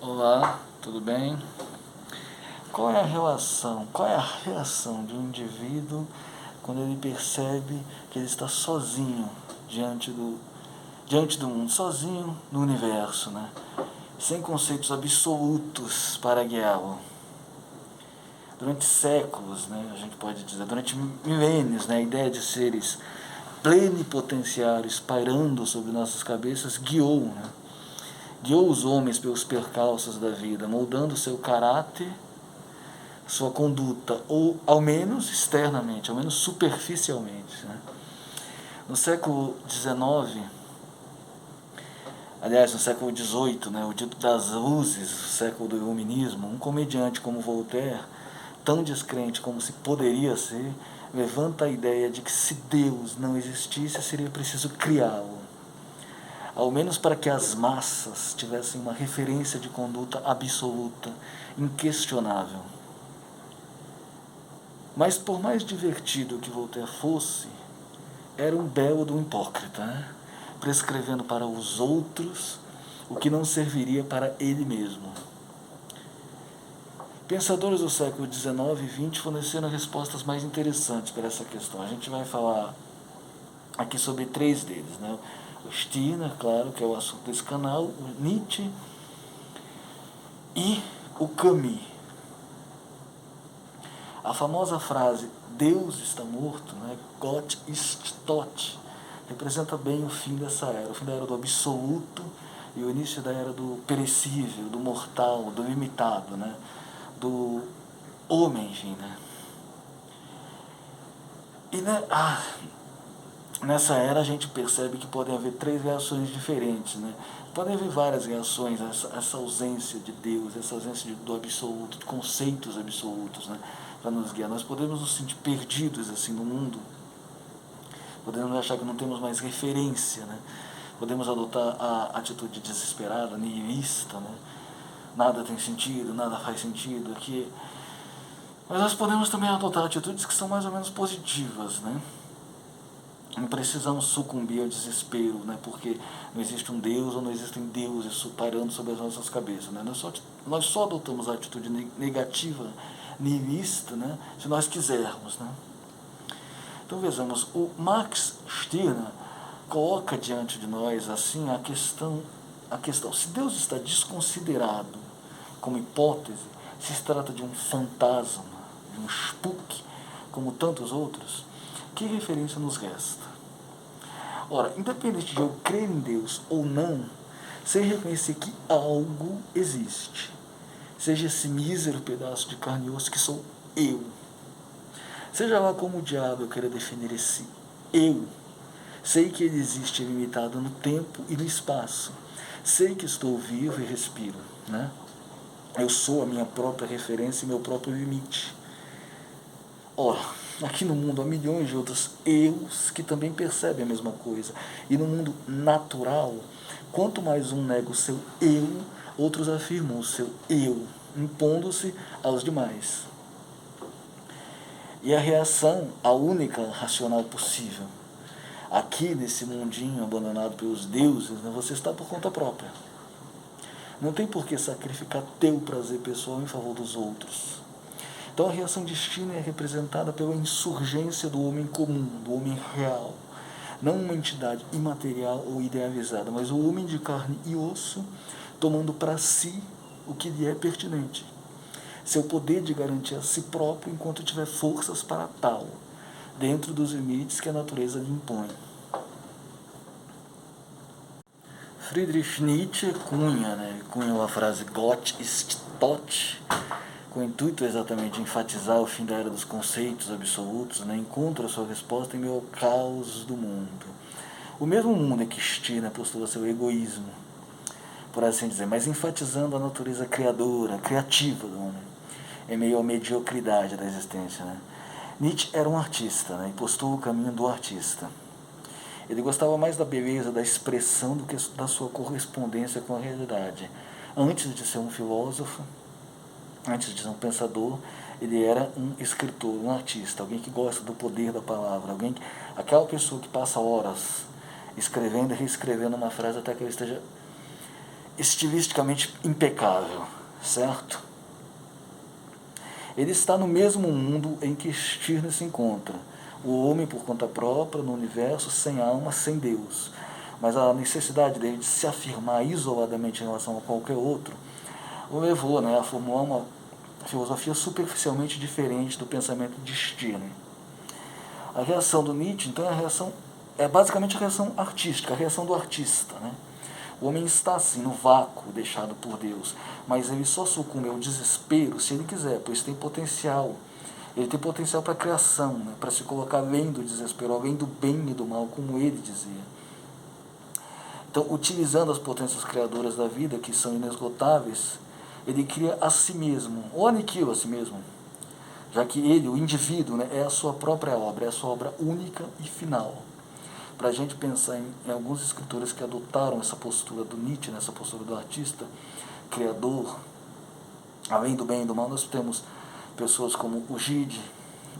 Olá, tudo bem? Qual é a reação de um indivíduo quando ele percebe que ele está sozinho diante do mundo, sozinho no universo, né? Sem conceitos absolutos para guiá-lo? Durante séculos, né, a gente pode dizer, durante milênios, né, a ideia de seres plenipotenciários pairando sobre nossas cabeças guiou os homens pelos percalços da vida, moldando seu caráter, sua conduta, ou ao menos externamente, ao menos superficialmente. Né? No século XIX, aliás, no século XVIII, né, o dito das luzes, o século do iluminismo, um comediante como Voltaire, tão descrente como se poderia ser, levanta a ideia de que se Deus não existisse, seria preciso criá-lo, ao menos para que as massas tivessem uma referência de conduta absoluta, inquestionável. Mas por mais divertido que Voltaire fosse, era um belo do hipócrita, né? Prescrevendo para os outros o que não serviria para ele mesmo. Pensadores do século XIX e XX forneceram respostas mais interessantes para essa questão. A gente vai falar aqui sobre 3 deles, né? O Stirner, claro, que é o assunto desse canal, o Nietzsche e o Camus. A famosa frase Deus está morto, né? Gott ist tot, representa bem o fim dessa era, o fim da era do absoluto e o início da era do perecível, do mortal, do limitado, né? Do homem, enfim, né? E nessa era a gente percebe que podem haver 3 reações diferentes, né? Podem haver várias reações a essa ausência de Deus, essa ausência do absoluto, de conceitos absolutos, né? Para nos guiar. Nós podemos nos sentir perdidos assim no mundo, podemos achar que não temos mais referência, né? Podemos adotar a atitude desesperada, nihilista, né? Nada tem sentido, nada faz sentido aqui. Mas nós podemos também adotar atitudes que são mais ou menos positivas, né? Não precisamos sucumbir ao desespero, né? Porque não existe um Deus ou não existem deuses pairando sobre as nossas cabeças. Né? Nós só adotamos a atitude negativa, nihilista, né? Se nós quisermos. Né? Então vejamos, o Max Stirner coloca diante de nós assim a questão, se Deus está desconsiderado como hipótese, se trata de um fantasma, de um spook, como tantos outros, que referência nos resta? Ora, independente de eu crer em Deus ou não, sem reconhecer que algo existe, seja esse mísero pedaço de carne e osso que sou eu, seja lá como o diabo eu queira definir esse eu, sei que ele existe limitado no tempo e no espaço, sei que estou vivo e respiro, né? Eu sou a minha própria referência e meu próprio limite. Ora, aqui no mundo há milhões de outros eus que também percebem a mesma coisa. E no mundo natural, quanto mais um nega o seu eu, outros afirmam o seu eu, impondo-se aos demais. E a reação, a única racional possível, aqui nesse mundinho abandonado pelos deuses, né, você está por conta própria. Não tem por que sacrificar teu prazer pessoal em favor dos outros. Então a reação de Stirner é representada pela insurgência do homem comum, do homem real. Não uma entidade imaterial ou idealizada, mas o homem de carne e osso tomando para si o que lhe é pertinente. Seu poder de garantir a si próprio enquanto tiver forças para tal, dentro dos limites que a natureza lhe impõe. Friedrich Nietzsche cunha a frase Gott ist tot, com o intuito exatamente de enfatizar o fim da era dos conceitos absolutos, né? Encontra sua resposta em meu caos do mundo. O mesmo mundo em que Stirner postula seu egoísmo, por assim dizer, mas enfatizando a natureza criadora, criativa do homem, em meio à mediocridade da existência. Né? Nietzsche era um artista, né? E postula o caminho do artista. Ele gostava mais da beleza, da expressão, do que da sua correspondência com a realidade. Antes de ser um filósofo, antes de ser um pensador, ele era um escritor, um artista, alguém que gosta do poder da palavra, aquela pessoa que passa horas escrevendo e reescrevendo uma frase até que ela esteja estilisticamente impecável, certo? Ele está no mesmo mundo em que Stirner se encontra. O homem por conta própria, no universo, sem alma, sem Deus. Mas a necessidade dele de se afirmar isoladamente em relação a qualquer outro o levou, né, a formular uma filosofia superficialmente diferente do pensamento de Stirner. A reação do Nietzsche, então, é basicamente a reação artística, a reação do artista, né? O homem está assim, no vácuo deixado por Deus, mas ele só sucumbe ao desespero se ele quiser, pois tem potencial. Ele tem potencial para a criação, né? Para se colocar além do desespero, além do bem e do mal, como ele dizia. Então, utilizando as potências criadoras da vida, que são inesgotáveis, ele cria a si mesmo, ou aniquila a si mesmo, já que ele, o indivíduo, né, é a sua própria obra, é a sua obra única e final. Para a gente pensar em alguns escritores que adotaram essa postura do Nietzsche, essa postura do artista, criador, além do bem e do mal, nós temos pessoas como o Gide,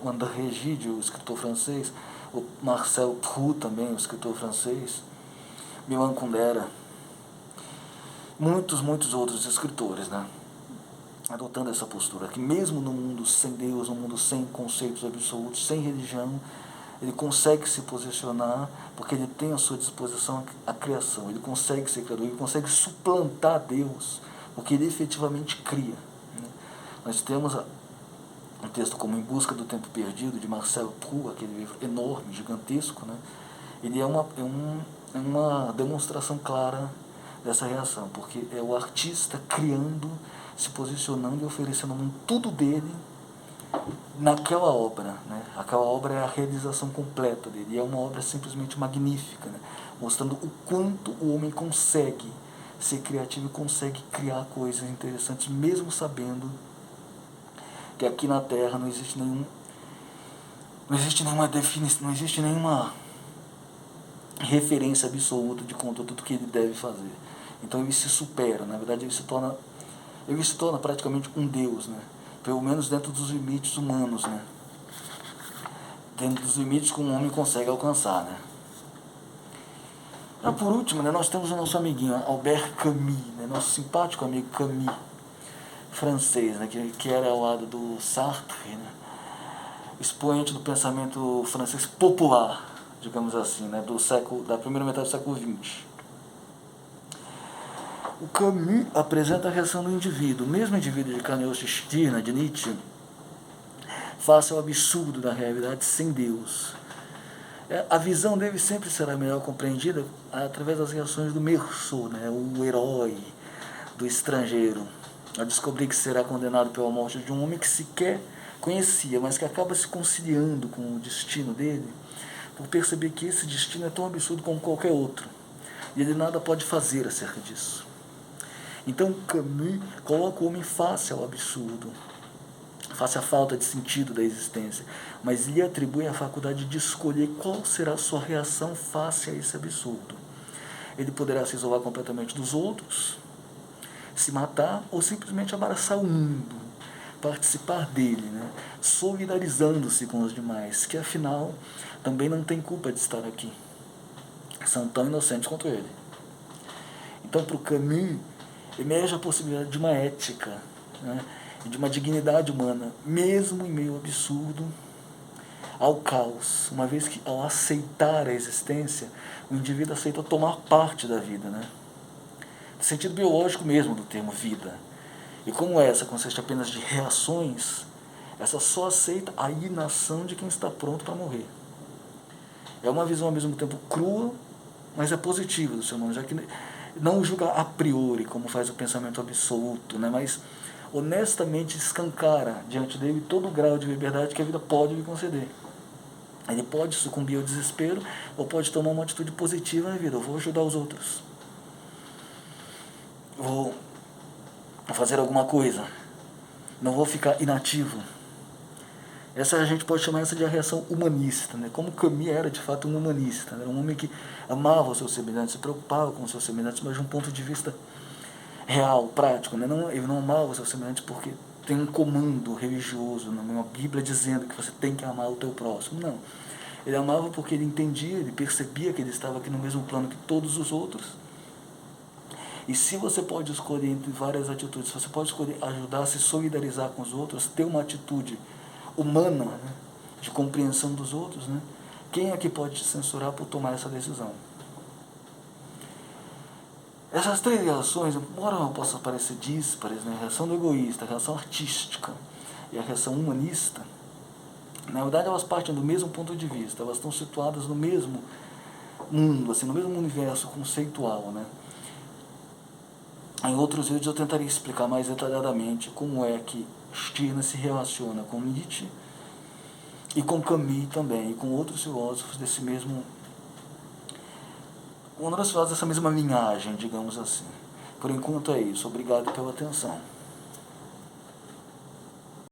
o André Gide, o escritor francês, o Marcel Proust também, o escritor francês, Milan Kundera, muitos outros escritores, né? Adotando essa postura, que mesmo no mundo sem Deus, no mundo sem conceitos absolutos, sem religião, ele consegue se posicionar, porque ele tem à sua disposição a criação, ele consegue ser criador, ele consegue suplantar Deus, porque ele efetivamente cria. Né? Nós temos um texto como Em Busca do Tempo Perdido, de Marcel Proust, aquele livro enorme, gigantesco, né? Ele é uma demonstração clara dessa reação, porque é o artista criando, se posicionando e oferecendo tudo dele naquela obra, né? Aquela obra é a realização completa dele, e é uma obra simplesmente magnífica, né? Mostrando o quanto o homem consegue ser criativo e consegue criar coisas interessantes, mesmo sabendo que aqui na Terra não existe nenhuma definição, não existe nenhuma referência absoluta de quanto a tudo que ele deve fazer. Então ele se supera, na verdade ele se torna praticamente um Deus, né? Pelo menos dentro dos limites humanos, né? Dentro dos limites que um homem consegue alcançar, né? E por último, né, nós temos o nosso amiguinho Albert Camus, né, nosso simpático amigo Camus, francês, né, que era ao lado do Sartre, né, expoente do pensamento francês popular, digamos assim, né, da primeira metade do século XX. O Camus apresenta a reação do indivíduo, o mesmo indivíduo de carne e osso Stirner, de Nietzsche, face ao absurdo da realidade sem Deus. A visão dele sempre será melhor compreendida através das reações do Meursault, né, o herói do estrangeiro, a descobrir que será condenado pela morte de um homem que sequer conhecia, mas que acaba se conciliando com o destino dele, por perceber que esse destino é tão absurdo como qualquer outro, e ele nada pode fazer acerca disso. Então Camus coloca o homem face ao absurdo, face à falta de sentido da existência, mas lhe atribui a faculdade de escolher qual será a sua reação face a esse absurdo. Ele poderá se isolar completamente dos outros, se matar ou simplesmente abraçar o mundo, participar dele, né? Solidarizando-se com os demais, que afinal também não tem culpa de estar aqui. São tão inocentes quanto ele. Então, para o Camus, emerge a possibilidade de uma ética, né? De uma dignidade humana, mesmo em meio ao absurdo, ao caos, uma vez que, ao aceitar a existência, o indivíduo aceita tomar parte da vida, né? No sentido biológico mesmo do termo vida. E como essa consiste apenas de reações, essa só aceita a inação de quem está pronto para morrer. É uma visão ao mesmo tempo crua, mas é positiva do ser humano, já que não julga a priori, como faz o pensamento absoluto, né? Mas honestamente escancara diante dele todo o grau de liberdade que a vida pode lhe conceder. Ele pode sucumbir ao desespero ou pode tomar uma atitude positiva na vida. Eu vou ajudar os outros. Vou fazer alguma coisa. Não vou ficar inativo. Essa a gente pode chamar essa de a reação humanista, né? Como Camus era de fato um humanista, né? Um homem que amava os seus semelhantes, se preocupava com os seus semelhantes, mas de um ponto de vista real, prático, né? Ele não amava os seus semelhantes porque tem um comando religioso, uma Bíblia dizendo que você tem que amar o teu próximo. Não. Ele amava porque ele entendia, ele percebia que ele estava aqui no mesmo plano que todos os outros. E se você pode escolher entre várias atitudes, você pode escolher ajudar a se solidarizar com os outros, ter uma atitude humana, né, de compreensão dos outros, né, quem é que pode te censurar por tomar essa decisão? Essas três reações, embora não possam parecer díspares, né, a reação do egoísta, a reação artística e a reação humanista, na verdade elas partem do mesmo ponto de vista, elas estão situadas no mesmo mundo, assim, no mesmo universo conceitual, né? Em outros vídeos eu tentaria explicar mais detalhadamente como é que Stirner se relaciona com Nietzsche e com Camus também, e com outros filósofos desse mesmo, dessa mesma linhagem, digamos assim. Por enquanto é isso. Obrigado pela atenção.